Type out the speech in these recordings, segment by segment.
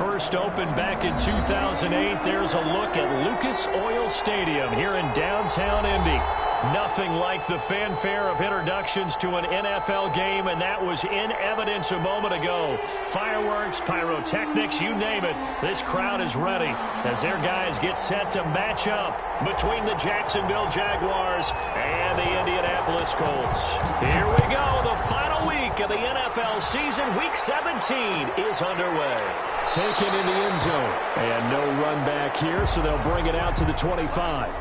first opened back in 2008. There's a look at Lucas Oil Stadium here in downtown Indy. Nothing like the fanfare of introductions to an NFL game, and that was in evidence a moment ago. Fireworks, pyrotechnics, you name it. This crowd is ready as their guys get set to match up between the Jacksonville Jaguars and the Indianapolis Colts. Here we go. The final week of the NFL season, Week 17, is underway. Taken in the end zone. And no run back here, so they'll bring it out to the 25.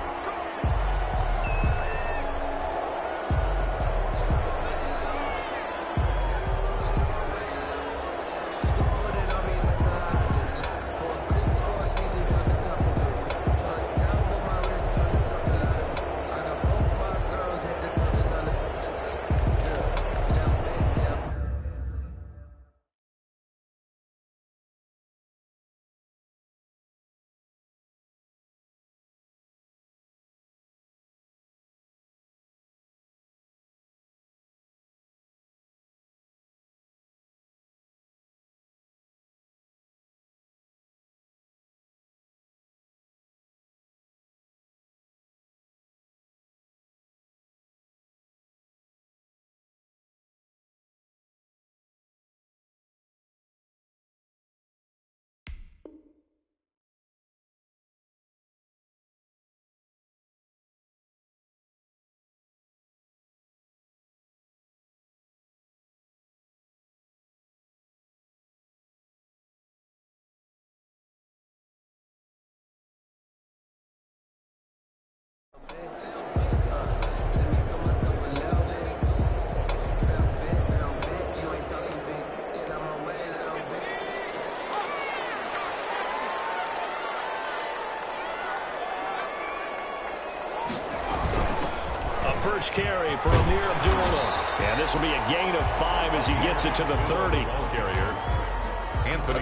First carry for Amir Abdullah. And this will be a gain of 5 as he gets it to the 30. A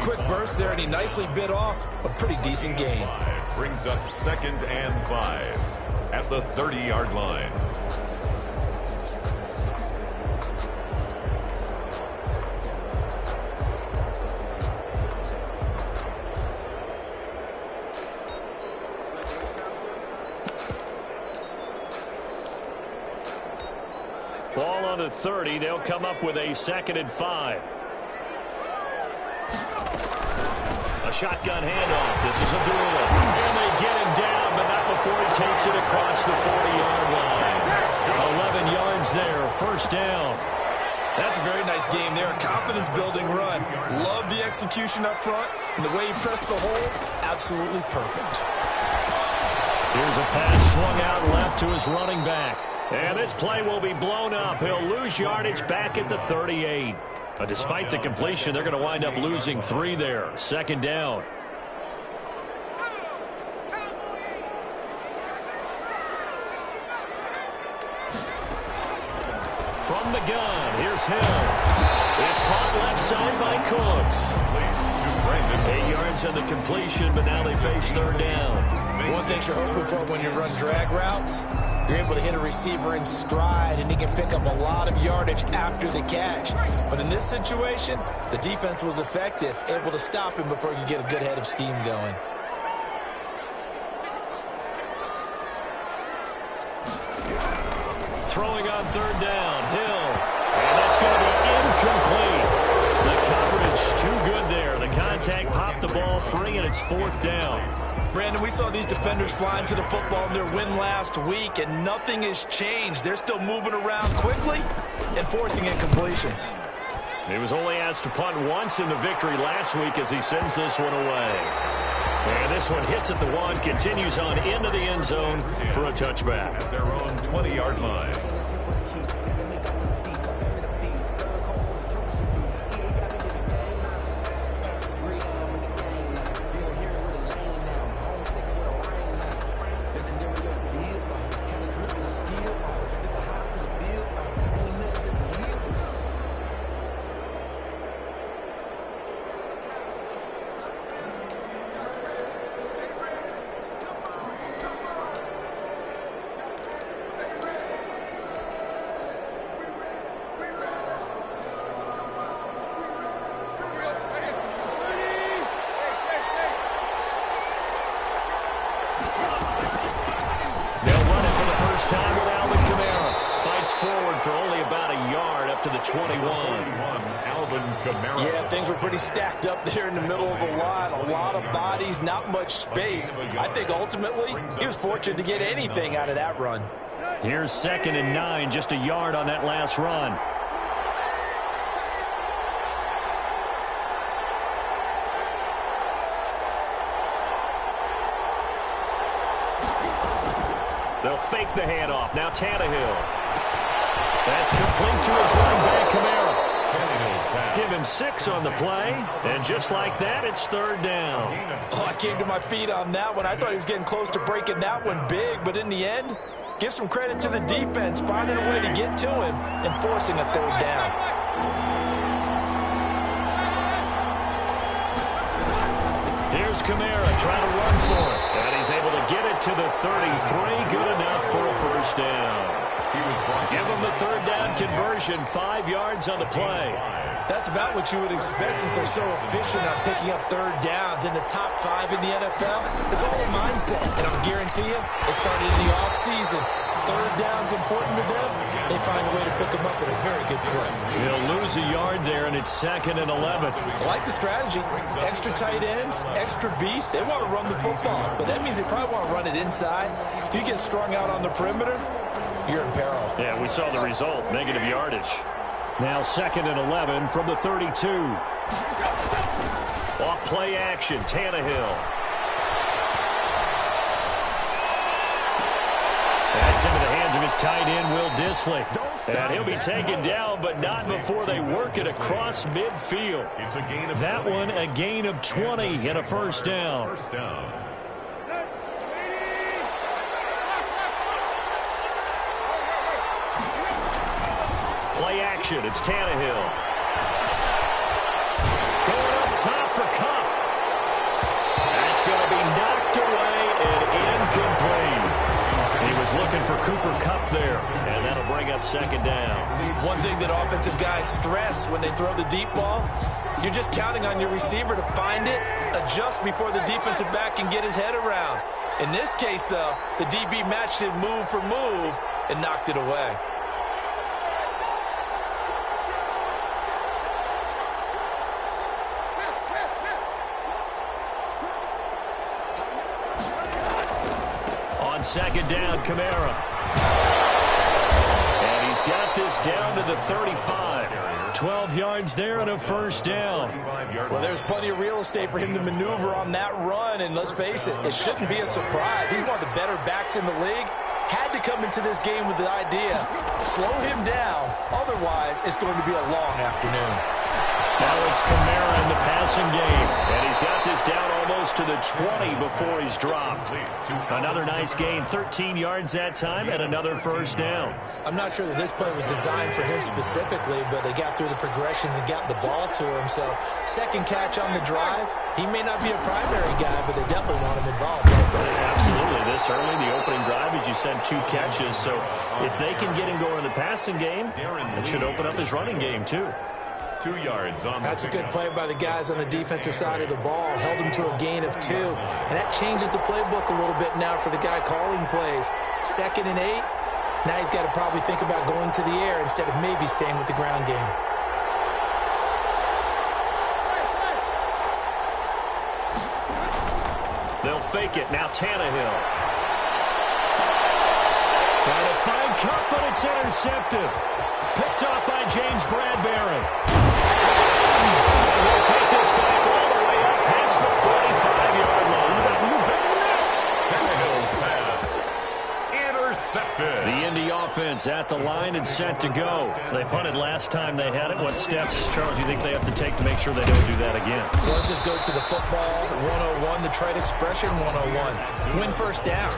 quick burst there, and he nicely bit off a pretty decent gain. Brings up 2nd and 5 at the 30-yard line. Ball on the 30. They'll come up with a 2nd and 5. A shotgun handoff. This is Abdullah. And they get him down, but not before he takes it across the 40-yard line. 11 yards there. First down. That's a very nice game there. Confidence-building run. Love the execution up front. And the way he pressed the hole, absolutely perfect. Here's a pass swung out left to his running back. And this play will be blown up. He'll lose yardage back at the 38. But despite the completion, they're going to wind up losing 3 there. 2nd down. From the gun, here's Hill. It's caught left side by Cooks. 8 yards on the completion, but now they face 3rd down. One thing you're hoping for when you run drag routes, you're able to hit a receiver in stride, and he can pick up a lot of yardage after the catch. But in this situation, the defense was effective, able to stop him before you get a good head of steam going. Throwing on 3rd down, Hill. And that's going to be incomplete. The coverage too good there. The contact popped the ball free, and it's 4th down. Brandon, we saw these defenders flying to the football in their win last week, and nothing has changed. They're still moving around quickly and forcing incompletions. He was only asked to punt once in the victory last week as he sends this one away. And this one hits at the 1, continues on into the end zone for a touchback. At their own 20-yard line. They'll run it for the first time with Alvin Kamara. Fights forward for only about a yard up to the 21. Alvin Kamara. Yeah, things were pretty stacked up there in the middle of the line. A lot of bodies, not much space. I think ultimately he was fortunate to get anything out of that run. Here's 2nd and 9, just a yard on that last run. They'll fake the handoff. Now Tannehill. That's complete to his running back, Kamara. Give him 6 on the play. And just like that, it's 3rd down. Oh, I came to my feet on that one. I thought he was getting close to breaking that one big. But in the end, give some credit to the defense, finding a way to get to him and forcing a 3rd down. Here's Kamara trying to run for it. And he's able to get it to the 33. Good enough for a 1st down. Give him the 3rd down conversion. 5 yards on the play. That's about what you would expect since they're so efficient on picking up 3rd downs in the top 5 in the NFL. It's all a mindset, and I'll guarantee you, it started in the offseason. 3rd down's important to them. They find a way to pick them up at a very good clip. He'll lose a yard there, and it's 2nd and 11. I like the strategy. Extra tight ends, extra beef. They want to run the football, but that means they probably want to run it inside. If you get strung out on the perimeter, you're in peril. Yeah, we saw the result. Negative yardage. Now 2nd and 11 from the 32. Off play action, Tannehill. That's into the hands of his tight end, Will Dissly. And he'll be taken down, but not before they work it across midfield. That one, a gain of 20 and a 1st down. Play action, it's Tannehill. Going up top for Kupp. That's going to be knocked away and incomplete. He was looking for Cooper Kupp there, and that'll bring up 2nd down. One thing that offensive guys stress when they throw the deep ball, you're just counting on your receiver to find it, adjust before the defensive back can get his head around. In this case, though, the DB matched it move for move and knocked it away. On 2nd down, Kamara. And he's got this down to the 35. 12 yards there and a 1st down. Well, there's plenty of real estate for him to maneuver on that run, and let's face it, it shouldn't be a surprise. He's one of the better backs in the league. Had to come into this game with the idea, slow him down, otherwise it's going to be a long afternoon. Now it's Kamara in the passing game, and he's got this down almost to the 20 before he's dropped. Another nice gain, 13 yards that time, and another 1st down. I'm not sure that this play was designed for him specifically, but they got through the progressions and got the ball to him. So 2nd catch on the drive. He may not be a primary guy, but they definitely want him involved. Absolutely. This early, the opening drive, as you said, 2 catches. So if they can get him going in the passing game, it should open up his running game too. 2 yards on. That's a good play by the guys on the defensive side of the ball. Held him to a gain of 2. And that changes the playbook a little bit now for the guy calling plays. 2nd and 8. Now he's got to probably think about going to the air instead of maybe staying with the ground game. They'll fake it. Now Tannehill. Trying to find Kupp, but it's intercepted. Picked off by James Bradbury. We'll take this back all the way up past the 45-yard line. Tannehill's pass intercepted. The Indy offense at the line and set to go. They punted last time they had it. What steps, Charles, do you think they have to take to make sure they don't do that again? Well, let's just go to the football 101, the trade expression 101. Win 1st down.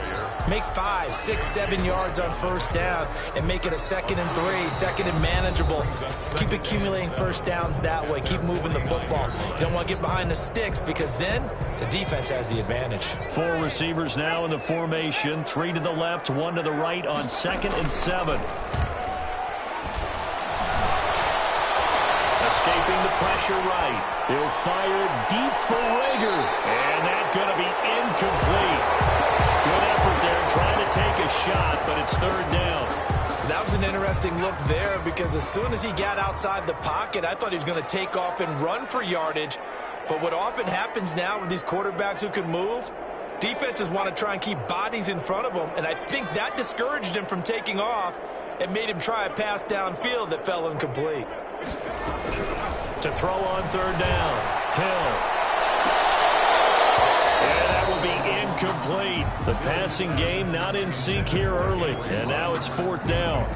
Make 5, 6, 7 yards on 1st down and make it a 2nd and 3, 2nd and manageable. Keep accumulating 1st downs that way. Keep moving the football. You don't want to get behind the sticks because then the defense has the advantage. 4 receivers now in the formation. 3 to the left, 1 to the right on 2nd and 7. Escaping the pressure right. He'll fire deep for Rager. And that's going to be incomplete. take a shot, but it's third down. That was an interesting look there because as soon as he got outside the pocket, I thought he was going to take off and run for yardage. But what often happens now with these quarterbacks who can move, defenses want to try and keep bodies in front of them, and I think that discouraged him from taking off and made him try a pass downfield that fell incomplete. To throw on third down, Hill. And that will be incomplete. The passing game not in sync here early, and now it's fourth down.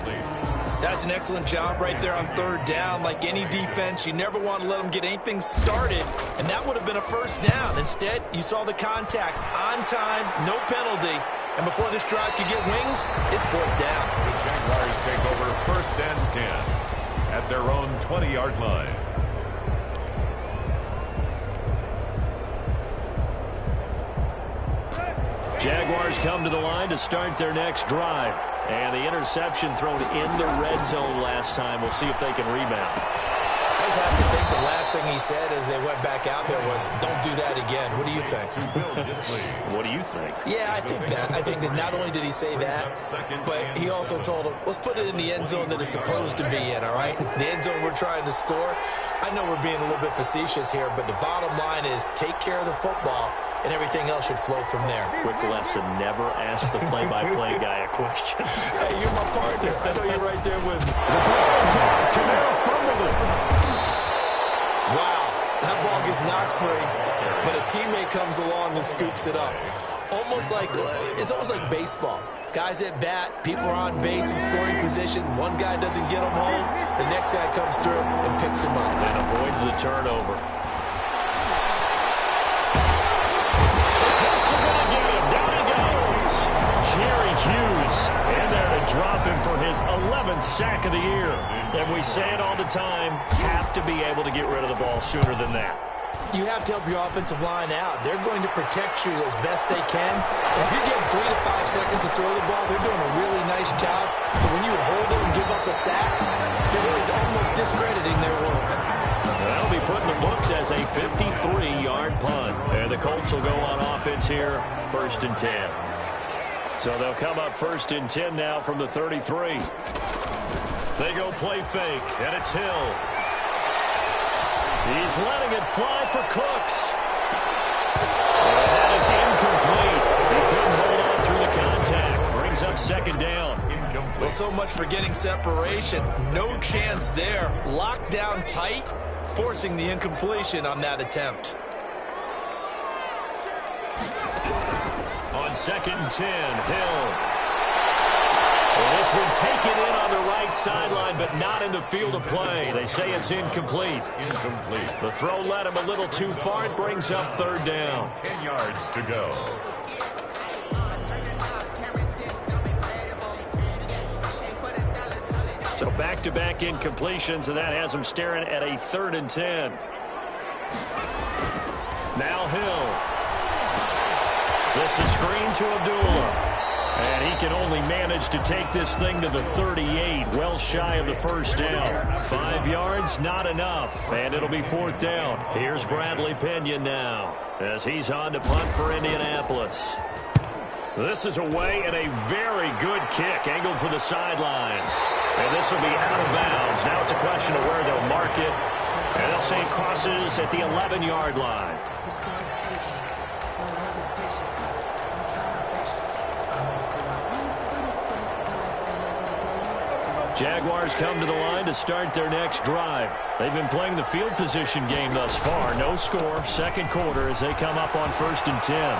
That's an excellent job right there on third down. Like any defense, you never want to let them get anything started, and that would have been a first down. Instead, you saw the contact on time, no penalty, and before this drive could get wings, it's fourth down. The Jaguars take over first and 10 at their own 20-yard line. Jaguars come to the line to start their next drive. And the interception thrown in the red zone last time. We'll see if they can rebound. I just have to think the last thing he said as they went back out there was, don't do that again. What do you think? What do you think? Yeah, I think that. I think that not only did he say that, but he also told him, let's put it in the end zone that it's supposed to be in, all right? The end zone we're trying to score. I know we're being a little bit facetious here, but the bottom line is take care of the football, and everything else should flow from there. Quick lesson, never ask the play-by-play guy a question. Hey, you're my partner. I know you're right there with me. The ball's out. Kamara fumbled it. Wow, that ball gets knocked free, but a teammate comes along and scoops it up. It's almost like baseball. Guys at bat, people are on base in scoring position. One guy doesn't get him home. The next guy comes through and picks him up. And avoids the turnover. Jerry Hughes in there to drop him for his 11th sack of the year. And we say it all the time, have to be able to get rid of the ball sooner than that. You have to help your offensive line out. They're going to protect you as best they can. And if you're getting 3 to 5 seconds to throw the ball, they're doing a really nice job. But when you hold it and give up a sack, you're really almost discrediting their work. That'll be put in the books as a 53-yard punt. And the Colts will go on offense here, first and 10. So they'll come up first and 10 now from the 33. They go play fake, and it's Hill. He's letting it fly for Cooks. And that is incomplete. He couldn't hold on through the contact. Brings up second down. Well, so much for getting separation. No chance there. Locked down tight, forcing the incompletion on that attempt. On second and 10, Hill. Well, this one taken in on the right sideline, but not in the field of play. They say it's incomplete. The throw led him a little too far. It brings up third down. 10 yards to go. So back-to-back incompletions, and that has him staring at a third and 10. Now Hill. This is screen to Abdullah. And he can only manage to take this thing to the 38, well shy of the first down. 5 yards, not enough, and it'll be fourth down. Here's Bradley Pinion now as he's on to punt for Indianapolis. This is away and a very good kick, angled for the sidelines. And this will be out of bounds. Now it's a question of where they'll mark it. And they'll say it crosses at the 11-yard line. Jaguars come to the line to start their next drive. They've been playing the field position game thus far. No score, second quarter as they come up on first and 10. And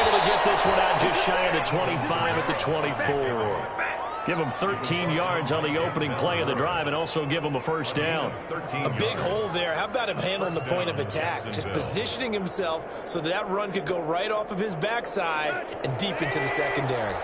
able to get this one out just shy of the 25 at the 24. Give them 13 yards on the opening play of the drive and also give them a first down. A big hole there. How about him handling the point of attack? Just positioning himself so that run could go right off of his backside and deep into the secondary.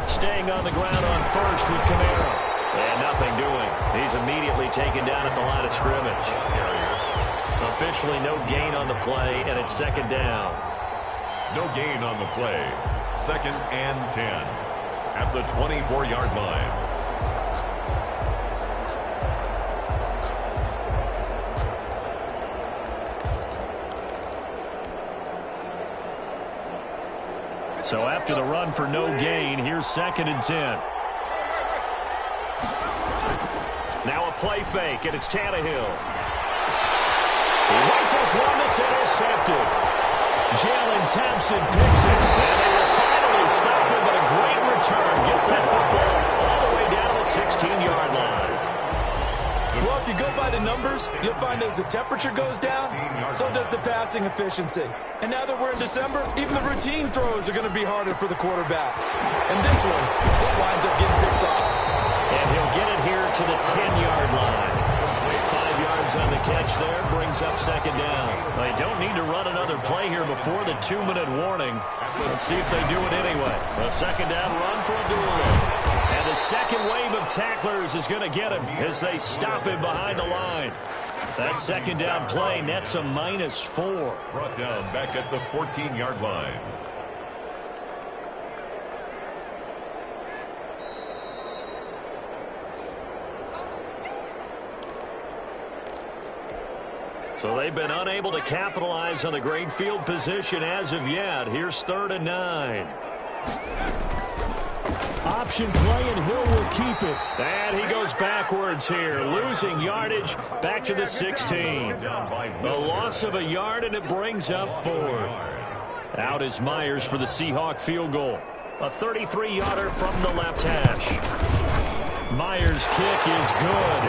Staying on the ground on first with Kamara. And nothing doing. He's immediately taken down at the line of scrimmage. Officially no gain on the play, and it's second down. No gain on the play. 2nd and 10 at the 24-yard line. So after the run for no gain, here's 2nd and 10. Now a play fake, and it's Tannehill. He rifles one that's intercepted. Jalen Thompson picks it, and they will finally stop him, but a great return. Gets that football all the way down the 16-yard line. Well, if you go by the numbers, you'll find as the temperature goes down, so does the passing efficiency. And now that we're in December, even the routine throws are going to be harder for the quarterbacks. And this one, it winds up getting picked off. And he'll get it here to the 10-yard line. 5 yards on the catch there, brings up 2nd down. They don't need to run another play here before the 2-minute warning. Let's see if they do it anyway. A 2nd down run for Abdullah. And the second wave of tacklers is going to get him as they stop him behind the line. That 2nd down play nets a -4. Brought down back at the 14-yard line. So they've been unable to capitalize on the great field position as of yet. Here's 3rd and 9. Option play, and Hill will keep it. And he goes backwards here, losing yardage back to the 16. A loss of a yard, and it brings up 4th. Out is Myers for the Seahawk field goal. A 33-yarder from the left hash. Myers' kick is good.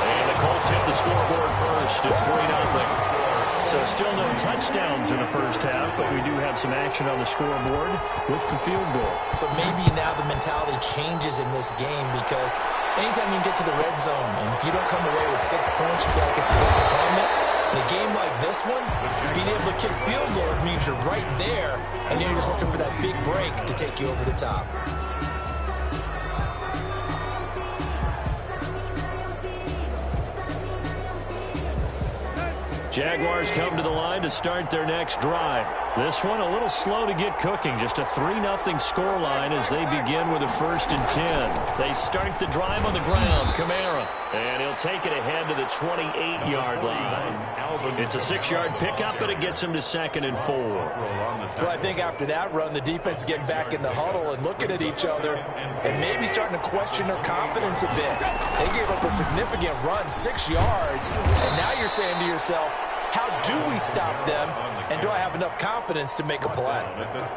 And the Colts hit the scoreboard first. It's 3-0. So still no touchdowns in the first half, but we do have some action on the scoreboard with the field goal. So maybe now the mentality changes in this game because anytime you can get to the red zone, and if you don't come away with 6 points, you feel like it's a disappointment. In a game like this one, being able to kick field goals means you're right there, and you're just looking for that big break to take you over the top. Jaguars come to the line to start their next drive. This one a little slow to get cooking. Just a 3-0 scoreline as they begin with a 1st and 10. They start the drive on the ground. Kamara. And he'll take it ahead to the 28-yard line. It's a 6-yard pickup, but it gets him to 2nd and 4. Well, I think after that run, the defense is getting back in the huddle and looking at each other and maybe starting to question their confidence a bit. They gave up a significant run, 6 yards, and now you're saying to yourself, how do we stop them, and do I have enough confidence to make a play?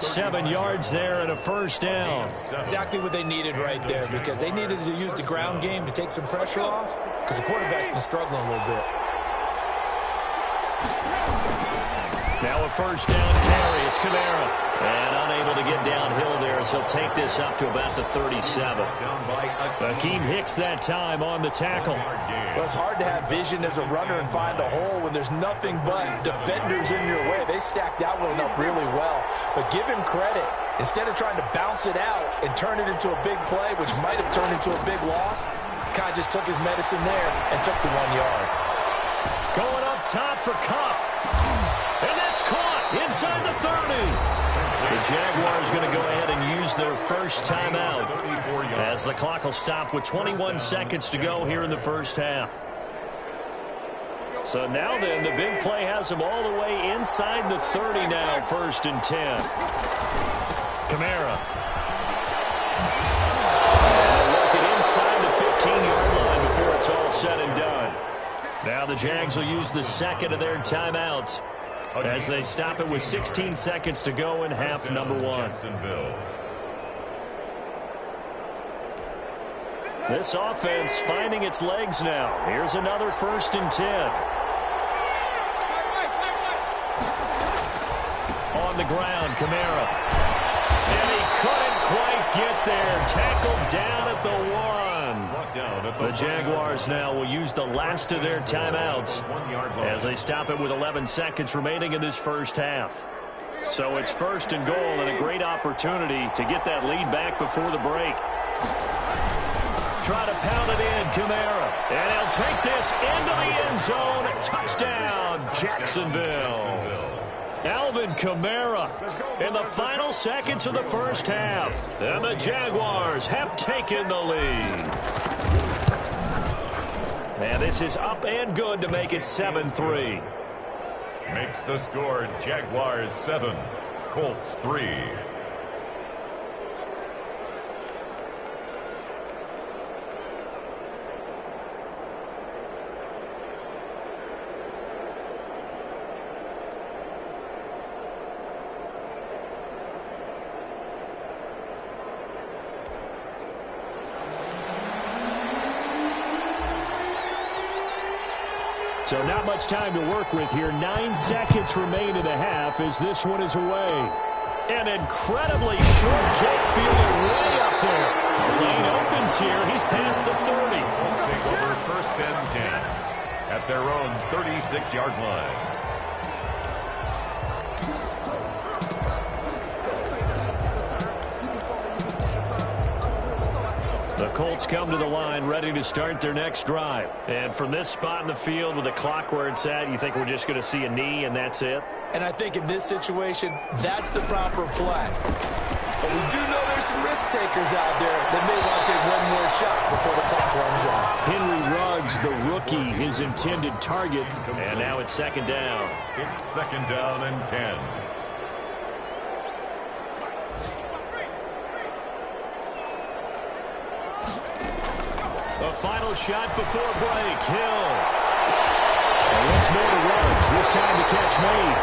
7 yards there and a 1st down. Exactly what they needed right there, because they needed to use the ground game to take some pressure off, because the quarterback's been struggling a little bit. Now a 1st down carry. It's Kamara. And unable to get downhill there as he'll take this up to about the 37. Akeem Hicks that time on the tackle. Well, it's hard to have vision as a runner and find a hole when there's nothing but defenders in your way. They stacked that one up really well. But give him credit. Instead of trying to bounce it out and turn it into a big play, which might have turned into a big loss, kind of just took his medicine there and took the 1 yard. Going up top for Kupp. And that's caught inside the 30. The Jaguars going to go ahead and use their first timeout as the clock will stop with 21 seconds to go here in the first half. So now then, the big play has them all the way inside the 30 now, 1st and 10. Kamara. And they'll work it inside the 15-yard line before it's all said and done. Now the Jags will use the second of their timeouts as they stop it with 16 seconds to go in half number 1. This offense finding its legs now. Here's another 1st and 10. On the ground, Kamara. And he couldn't quite get there. Tackled down at the 1. The Jaguars now will use the last of their timeouts as they stop it with 11 seconds remaining in this first half. So it's 1st and goal and a great opportunity to get that lead back before the break. Try to pound it in, Kamara. And he'll take this into the end zone. Touchdown, Jacksonville. Alvin Kamara in the final seconds of the first half. And the Jaguars have taken the lead. And this is up and good to make it 7-3. Makes the score Jaguars 7, Colts 3. So not much time to work with here. 9 seconds remain in the half as this one is away. An incredibly short kick, fielded way up there. The lane opens here. He's past the 30. Colts take over 1st and 10 at their own 36-yard line. The Colts come to the line ready to start their next drive. And from this spot in the field with the clock where it's at, you think we're just going to see a knee and that's it? And I think in this situation, that's the proper play. But we do know there's some risk takers out there that may want to take one more shot before the clock runs out. Henry Ruggs, the rookie, his intended target. And now it's 2nd down. It's 2nd down and 10. The final shot before break. Hill. And once more to Ruggs. This time to catch made.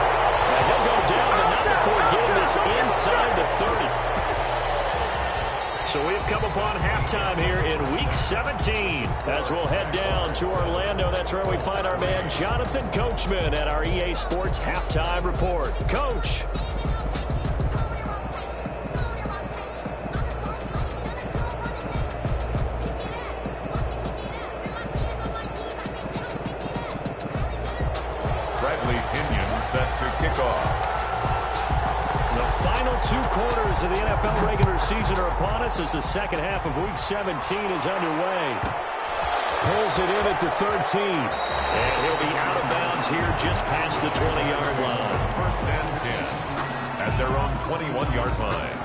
And he'll go down, but not before getting this inside the 30. So we've come upon halftime here in Week 17. As we'll head down to Orlando, that's where we find our man Jonathan Coachman at our EA Sports Halftime Report. Coach. Set to kick off. The final 2 quarters of the NFL regular season are upon us as the second half of Week 17 is underway. Pulls it in at the 13. And he'll be out of bounds here just past the 20-yard line. 1st and 10 at their own 21-yard line.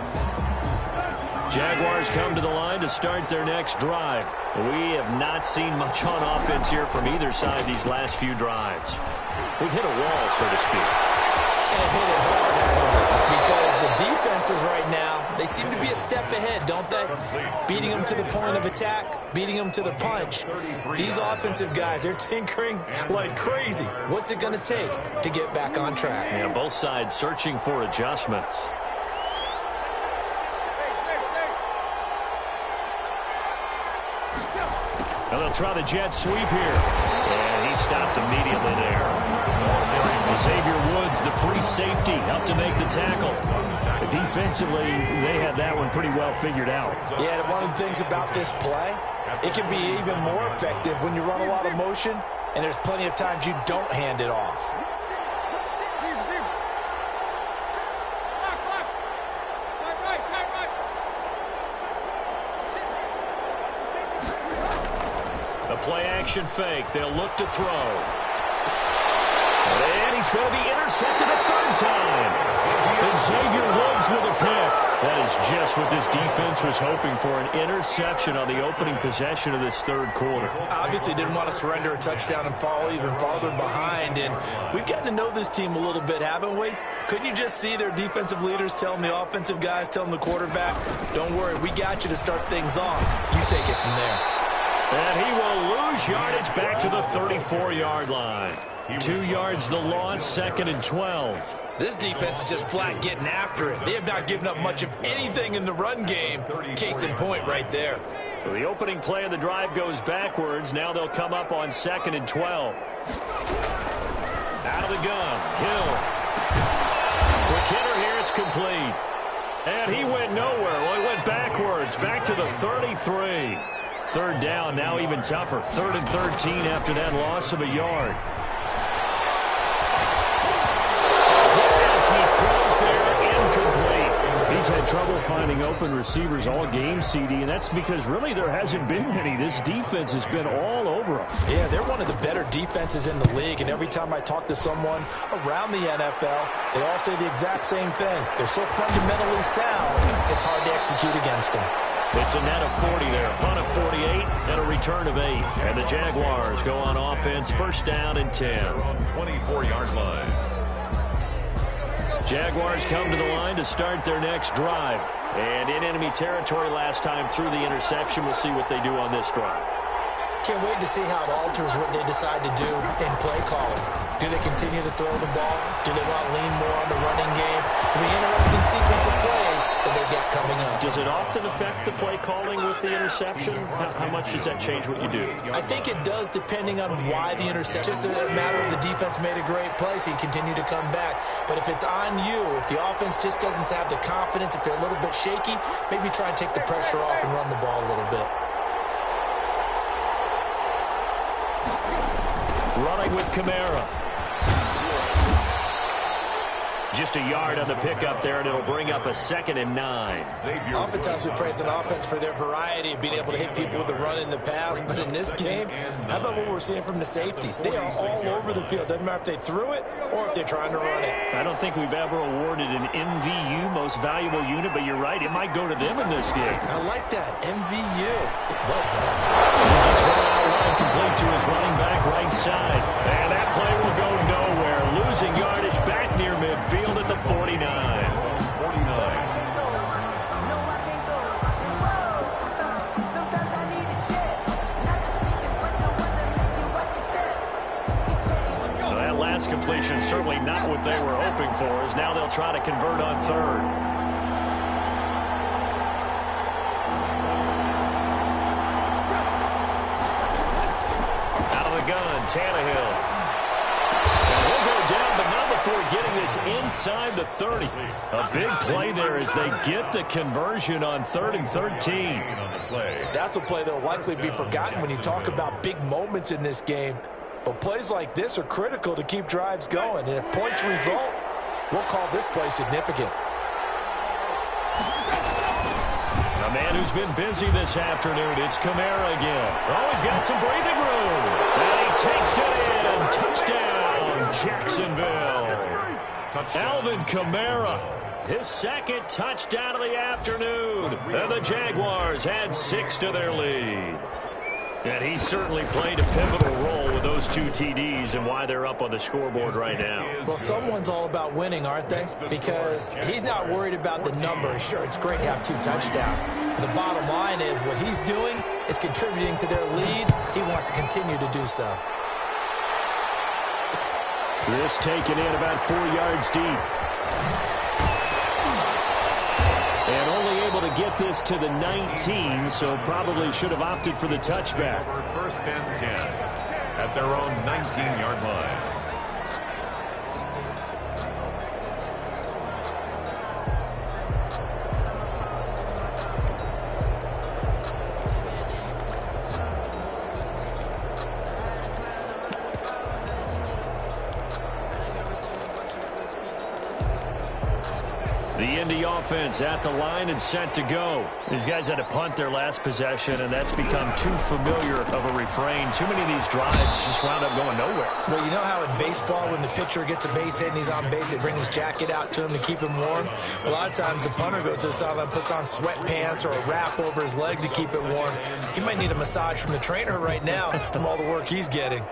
Jaguars come to the line to start their next drive. We have not seen much on offense here from either side these last few drives. We've hit a wall, so to speak. And hit it hard, because the defenses right now, they seem to be a step ahead, don't they? Beating them to the point of attack, beating them to the punch. These offensive guys, they're tinkering like crazy. What's it going to take to get back on track? Yeah, both sides searching for adjustments. And they'll try the jet sweep here. And he stopped immediately there. Xavier Woods, the free safety, helped to make the tackle. Defensively, they had that one pretty well figured out. Yeah, one of the things about this play, it can be even more effective when you run a lot of motion, and there's plenty of times you don't hand it off. The play-action fake. They'll look to throw. And he's going to be intercepted a 3rd time. And Xavier Woods with a pick. That is just what this defense was hoping for, an interception on the opening possession of this 3rd quarter. Obviously didn't want to surrender a touchdown and fall even farther behind. And we've gotten to know this team a little bit, haven't we? Couldn't you just see their defensive leaders telling the offensive guys, telling the quarterback, don't worry, we got you to start things off. You take it from there. And he will lose yardage back to the 34-yard line. 2 yards the loss, 2nd and 12. This defense is just flat getting after it. They have not given up much of anything in the run game. Case in point right there. So the opening play of the drive goes backwards. Now they'll come up on 2nd and 12. Out of the gun, Hill. Quick hitter here, it's complete. And he went nowhere. Well, he went backwards, back to the 33. 3rd down, now even tougher. 3rd and 13 after that loss of a yard. As he throws there, incomplete. He's had trouble finding open receivers all game, CD, and that's because really there hasn't been many. This defense has been all over them. Yeah, they're one of the better defenses in the league, and every time I talk to someone around the NFL, they all say the exact same thing. They're so fundamentally sound, it's hard to execute against them. It's a net of 40 there, punt of 48, and a return of 8. And the Jaguars go on offense, first down and 10. 24-yard line. Jaguars come to the line to start their next drive. And in enemy territory last time through the interception. We'll see what they do on this drive. Can't wait to see how it alters what they decide to do in play calling. Do they continue to throw the ball? Do they want to lean more on the running game? It'll be an interesting sequence of plays that they've got coming up. Does it often affect the play calling with the interception? How much does that change what you do? I think it does, depending on why the interception. It's just a matter of the defense made a great play, so you continue to come back. But if it's on you, if the offense just doesn't have the confidence, if they're a little bit shaky, maybe try and take the pressure off and run the ball a little bit. Running with Kamara. Just a yard on the pickup there, and it'll bring up a 2nd and 9. Oftentimes we praise an offense for their variety of being able to hit people with the run in the pass, but in this game, how about what we're seeing from the safeties? They are all over the field. Doesn't matter if they threw it or if they're trying to run it. I don't think we've ever awarded an MVU, most valuable unit, but you're right, it might go to them in this game. I like that, MVU. Well done. He's running out line, complete to his running back right side. And that play will go nowhere. Losing yardage back near midfield at the 49. Well, that last completion certainly not what they were hoping for, as now they'll try to convert on 3rd. Out of the gun, Tannehill. And he'll go down, but not before getting this inside the 30. A big play there as they get the conversion on 3rd and 13. That's a play that will likely be forgotten when you talk about big moments in this game. But plays like this are critical to keep drives going. And if points result, we'll call this play significant. A man who's been busy this afternoon, it's Kamara again. Oh, he's got some breathing room. And he takes it in. Touchdown, Jacksonville. Alvin Kamara, his 2nd touchdown of the afternoon. And the Jaguars add 6 to their lead. And he certainly played a pivotal role with those 2 TDs and why they're up on the scoreboard right now. Well, someone's all about winning, aren't they? Because he's not worried about the number. Sure, it's great to have 2 touchdowns. But the bottom line is what he's doing is contributing to their lead. He wants to continue to do so. This taken in about 4 yards deep. And only able to get this to the 19, so probably should have opted for the touchback. 1st and 10 at their own 19-yard line. The Indy offense at the line and set to go. These guys had to punt their last possession, and that's become too familiar of a refrain. Too many of these drives just wound up going nowhere. Well, you know how in baseball when the pitcher gets a base hit and he's on base, they bring his jacket out to him to keep him warm? A lot of times the punter goes to the sideline, puts on sweatpants or a wrap over his leg to keep it warm. He might need a massage from the trainer right now from all the work he's getting.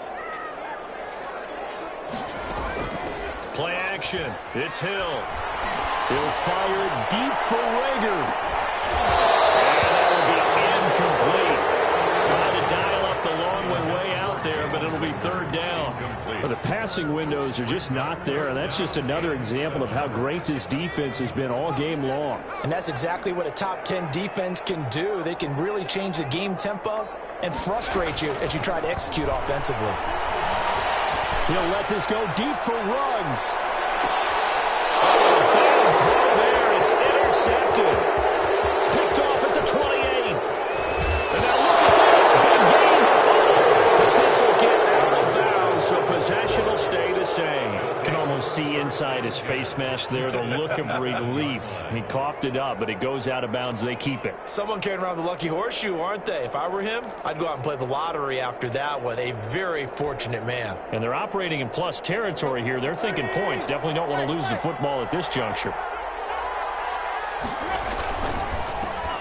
Play action. It's Hill. He'll fire deep for Rager. And that will be incomplete. Trying to dial up the long way out there, but it'll be 3rd down. Well, the passing windows are just not there, and that's just another example of how great this defense has been all game long. And that's exactly what a top 10 defense can do. They can really change the game tempo and frustrate you as you try to execute offensively. He'll let this go deep for Ruggs. It's intercepted. Picked off at the 28. And now look at this. Big gain. But this will get out of bounds, so possession will stay the same. Can almost see inside highlight his face mask there, the look of relief. He coughed it up, but it goes out of bounds. They keep it. Someone carrying around the lucky horseshoe, aren't they? If I were him, I'd go out and play the lottery after that one. A very fortunate man. And they're operating in plus territory here. They're thinking points. Definitely don't want to lose the football at this juncture.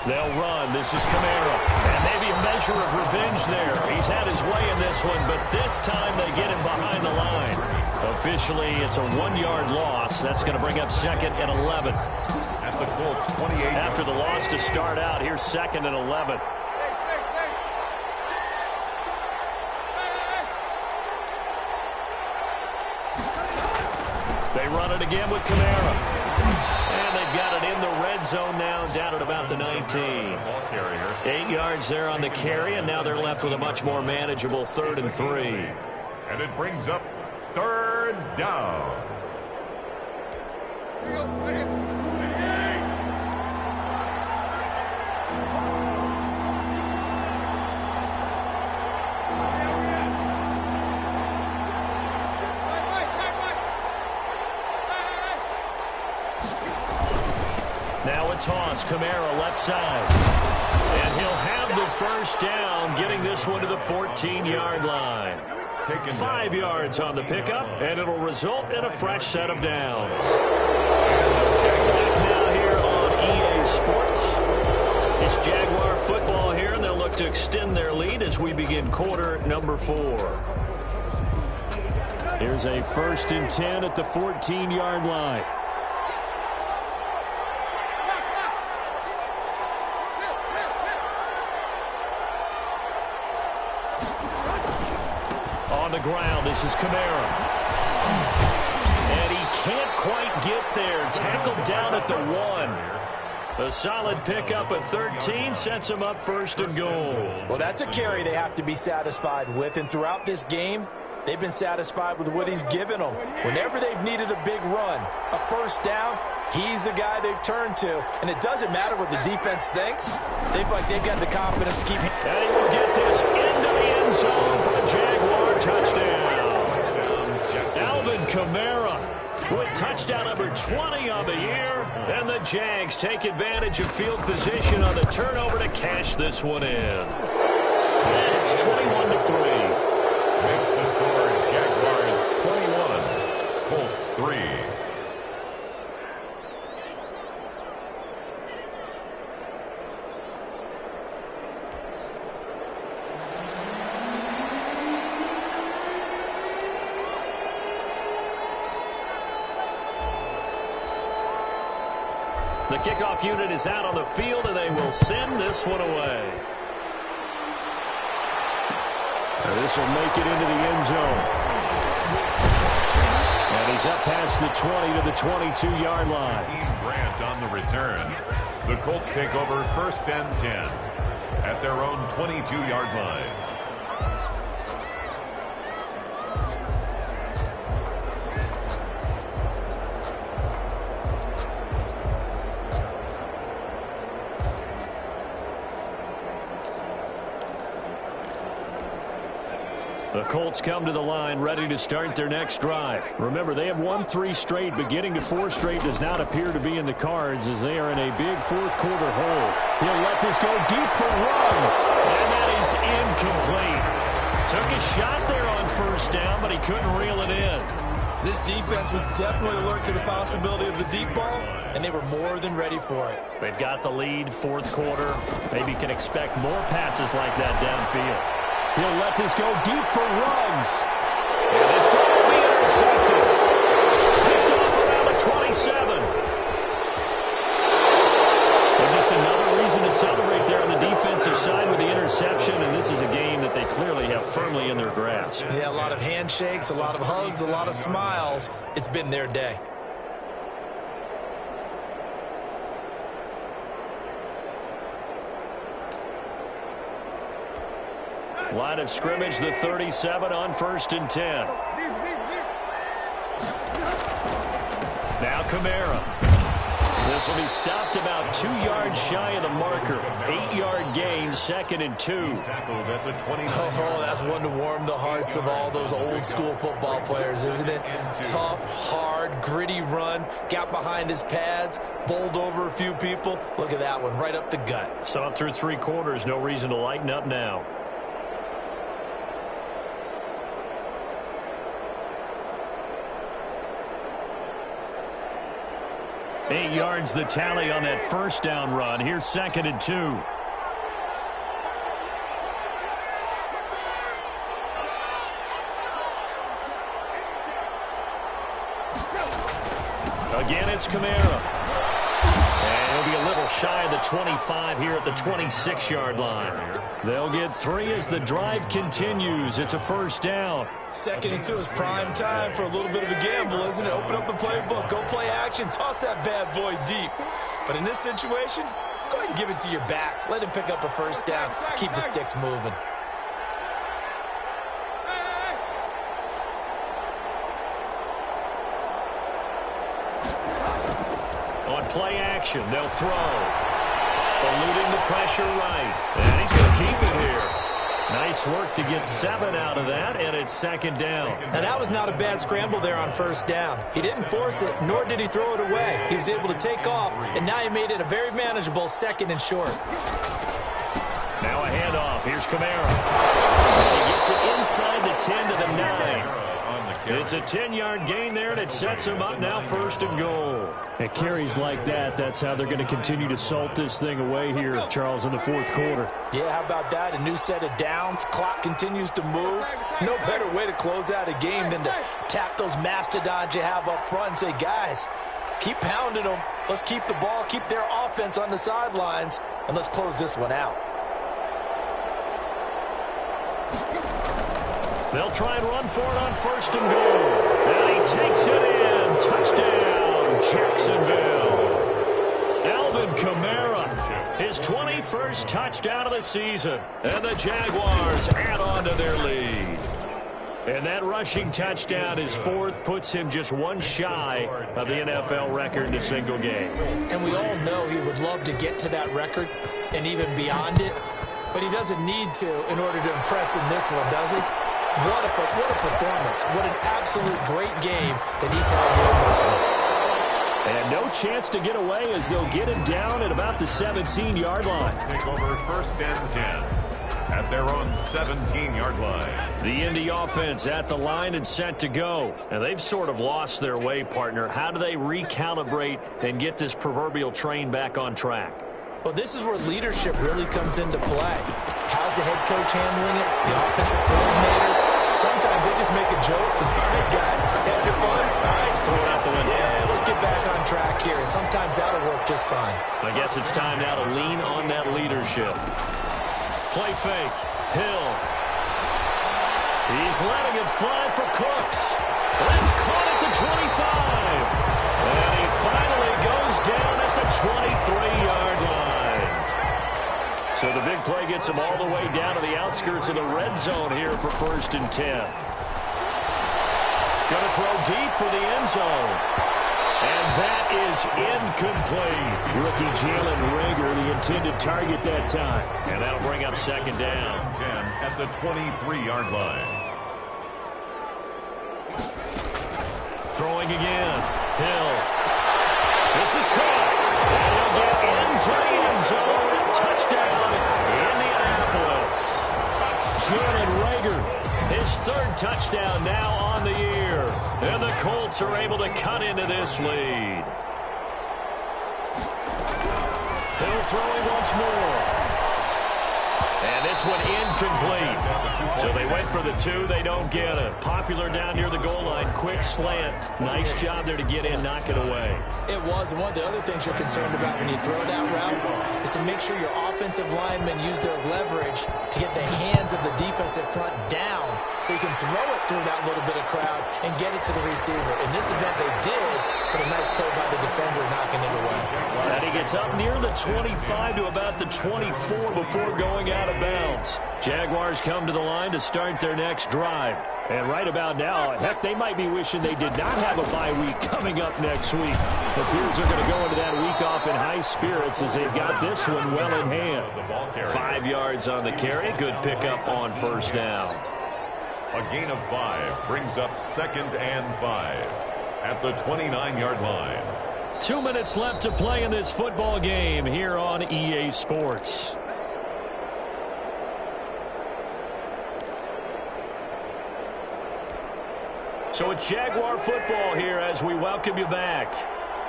They'll run. This is Kamara. And maybe a measure of revenge there. He's had his way in this one, but this time they get him behind the line. Officially, it's a 1-yard loss. That's going to bring up 2nd and 11. At the Colts, 28. After the loss to start out, here's 2nd and 11. They run it again with Kamara. And they've got it in the red zone now, down at about the 19. 8 yards there on the carry, and now they're left with a much more manageable 3rd and 3. And it brings up 3rd down. Now a toss, Kamara left side. And he'll have the first down, getting this one to the 14-yard line. 5 yards on the pickup, and it'll result in a fresh set of downs. Back now here on EA Sports. It's Jaguar football here, and they'll look to extend their lead as we begin quarter number 4. Here's a 1st and 10 at the 14-yard line. On the ground, this is Kamara. And he can't quite get there. Tackled down at the 1. A solid pickup at 13 sets him up 1st and goal. Well, that's a carry they have to be satisfied with. And throughout this game, they've been satisfied with what he's given them. Whenever they've needed a big run, a 1st down, he's the guy they've turned to. And it doesn't matter what the defense thinks. They've got the confidence to keep. And he will get this into the end zone for a Jaguar touchdown. Alvin Kamara with touchdown number 20 on the year. And the Jags take advantage of field position on the turnover to cash this one in. And it's 21-3. Makes the score Jaguars 21, Colts 3. The kickoff unit is out on the field, and they will send this one away. This will make it into the end zone. And he's up past the 20 to the 22-yard line. Grant on the return. The Colts take over 1st and 10 at their own 22-yard line. The Colts come to the line ready to start their next drive. Remember, they have won 3 straight, but getting to 4 straight does not appear to be in the cards as they are in a big 4th quarter hole. He'll let this go deep for runs. And that is incomplete. Took a shot there on 1st down, but he couldn't reel it in. This defense was definitely alert to the possibility of the deep ball, and they were more than ready for it. They've got the lead, 4th quarter. Maybe can expect more passes like that downfield. He'll let this go deep for runs. And this time will be intercepted. Picked off around the 27. And just another reason to celebrate there on the defensive side with the interception, and this is a game that they clearly have firmly in their grasp. Yeah, a lot of handshakes, a lot of hugs, a lot of smiles. It's been their day. Line of scrimmage, the 37 on 1st and 10. Now Kamara. This will be stopped about 2 yards shy of the marker. 8-yard gain, 2nd and 2. Oh, that's one to warm the hearts of all those old school football players, isn't it? Tough, hard, gritty run. Got behind his pads, bowled over a few people. Look at that one, right up the gut. Saw it through 3 quarters. No reason to lighten up now. 8 yards the tally on that first down run. Here's 2nd and 2. Again, it's Kamara. And he'll be a little shy of the 25 here at the 26-yard line. They'll get 3 as the drive continues. It's a first down. 2nd and 2 is prime time for a little bit of a gamble, isn't it? Open up the playbook, go play action, toss that bad boy deep. But in this situation, go ahead and give it to your back. Let him pick up a first down. Keep the sticks moving. On play action, they'll throw. Eluding the pressure right. And he's going to keep it here. Nice work to get 7 out of that, and it's 2nd down. Now, that was not a bad scramble there on first down. He didn't force it, nor did he throw it away. He was able to take off, and now he made it a very manageable 2nd and short. Now a handoff. Here's Kamara. And he gets it inside the 10 to the 9. It's a 10-yard gain there, and it sets him up now 1st and goal. At carries like that, that's how they're going to continue to salt this thing away here, Charles, in the 4th quarter. Yeah, how about that? A new set of downs. Clock continues to move. No better way to close out a game than to tap those mastodons you have up front and say, guys, keep pounding them. Let's keep the ball, keep their offense on the sidelines, and let's close this one out. They'll try and run for it on 1st and goal. And he takes it in. Touchdown, Jacksonville. Alvin Kamara, his 21st touchdown of the season. And the Jaguars add on to their lead. And that rushing touchdown is 4th, puts him just 1 shy of the NFL record in a single game. And we all know he would love to get to that record and even beyond it. But he doesn't need to in order to impress in this one, does he? What a performance. What an absolute great game that he's had here in this one. And no chance to get away as they'll get him down at about the 17-yard line. Take over 1st and 10 at their own 17-yard line. The Indy offense at the line and set to go. And they've sort of lost their way, partner. How do they recalibrate and get this proverbial train back on track? Well, this is where leadership really comes into play. How's the head coach handling it? The offensive coordinator? Sometimes they just make a joke. All right, guys, had your fun? All right, throw it out the window. Yeah, let's get back on track here. And sometimes that'll work just fine. I guess it's time now to lean on that leadership. Play fake. Hill. He's letting it fly for Cooks. That's caught at the 25. And he finally goes down at the 23-yard line. So the big play gets him all the way down to the outskirts of the red zone here for 1st and 10. Going to throw deep for the end zone. And that is incomplete. Rookie Jalen Reagor, the intended target that time. And that'll bring up 2nd down. 10 at the 23-yard line. Throwing again. Hill. This is caught. And he'll get into the end zone. Touchdown, Indianapolis. Jalen Reagor, his 3rd touchdown now on the year. And the Colts are able to cut into this lead. Hill throwing once more. And this one incomplete. So they went for the 2. They don't get it. Popular down near the goal line. Quick slant. Nice job there to get in, knock it away. It was. And one of the other things you're concerned about when you throw that route is to make sure your offensive linemen use their leverage to get the hands of the defensive front down so you can throw it through that little bit of crowd and get it to the receiver. In this event, they did, but a nice play by the defender knocking it away. That he gets up near the 25 to about the 24 before going out of bounds. Jaguars come to the line to start their next drive. And right about now, heck, they might be wishing they did not have a bye week coming up next week. It appears they're going to go into that week off in high spirits as they've got this one well in hand. 5 yards on the carry. Good pickup on first down. A gain of 5 brings up 2nd and 5 at the 29-yard line. 2 minutes left to play in this football game here on EA Sports. So it's Jaguar football here as we welcome you back.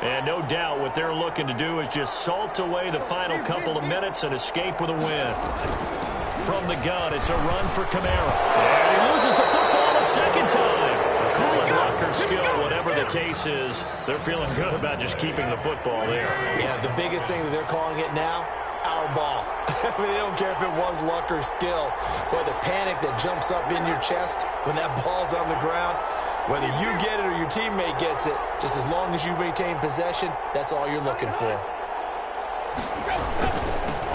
And no doubt what they're looking to do is just salt away the final couple of minutes and escape with a win. From the gun, it's a run for Kamara. And he loses the football a second time. Call it luck or skill, whatever the case is. They're feeling good about just keeping the football there. Yeah, the biggest thing that they're calling it now, our ball. I mean, they don't care if it was luck or skill. But the panic that jumps up in your chest when that ball's on the ground, whether you get it or your teammate gets it, just as long as you retain possession, that's all you're looking for.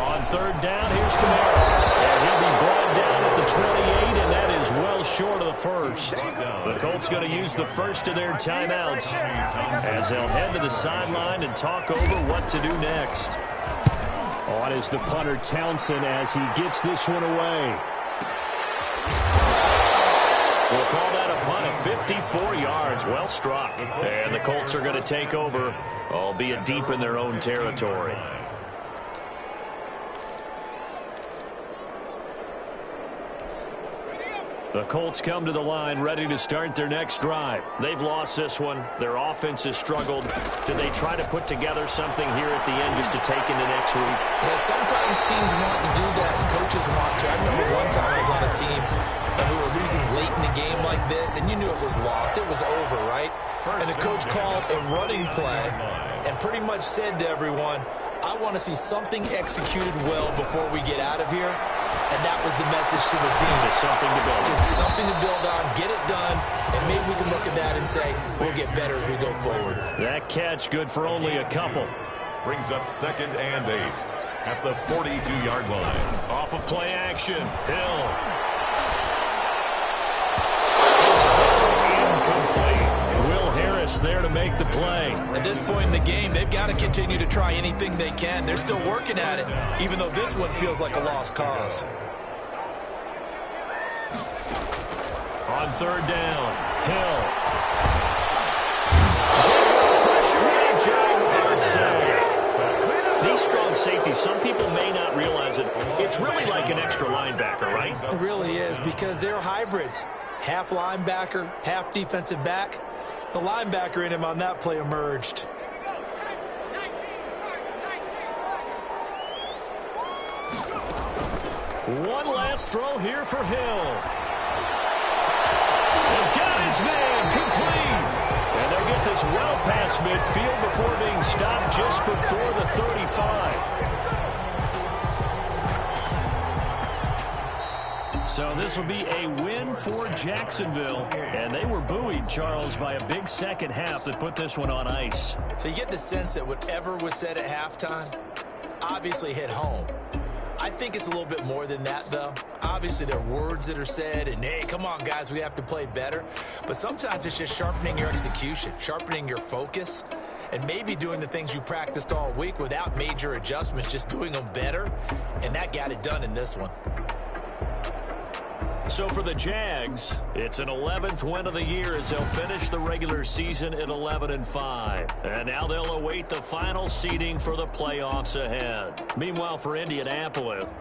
On third down, here's Kamara. And he'll be brought down at the 28, and that is well short of the first. The Colts going to use the first of their timeouts as they'll head to the sideline and talk over what to do next. On is the punter Townsend as he gets this one away. We'll call that a punt of 54 yards. Well struck. And the Colts are going to take over, albeit deep in their own territory. The Colts come to the line ready to start their next drive. They've lost this one. Their offense has struggled. Do they try to put together something here at the end just to take into next week? Yeah, sometimes teams want to do that and coaches want to. I remember one time I was on a team and we were losing late in the game like this, and you knew it was lost. It was over, right? And the coach called a running play and pretty much said to everyone, I want to see something executed well before we get out of here. And that was the message to the team. Just something to build. Just something to build on, get it done, and maybe we can look at that and say, we'll get better as we go forward. That catch good for only a couple. Brings up 2nd and 8 at the 42-yard line. Off of play action, Hill. Incomplete. Will Harris there to make the play. At this point in the game, they've got to continue to try anything they can. They're still working at it, even though this one feels like a lost cause. On third down, Hill. Jaguar pressure and Jaguar sack. These strong safeties, some people may not realize it. It's really like an extra linebacker, right? It really is, because they're hybrids. Half linebacker, half defensive back. The linebacker in him on that play emerged. One last throw here for Hill. And got his man complete. And they'll get this well past midfield before being stopped just before the 35. So this will be a win for Jacksonville. And they were buoyed, Charles, by a big second half that put this one on ice. So you get the sense that whatever was said at halftime obviously hit home. I think it's a little bit more than that, though. Obviously, there are words that are said, and, hey, come on, guys, we have to play better. But sometimes it's just sharpening your execution, sharpening your focus, and maybe doing the things you practiced all week without major adjustments, just doing them better. And that got it done in this one. So for the Jags, it's an 11th win of the year as they'll finish the regular season at 11-5. And now they'll await the final seeding for the playoffs ahead. Meanwhile, for Indianapolis,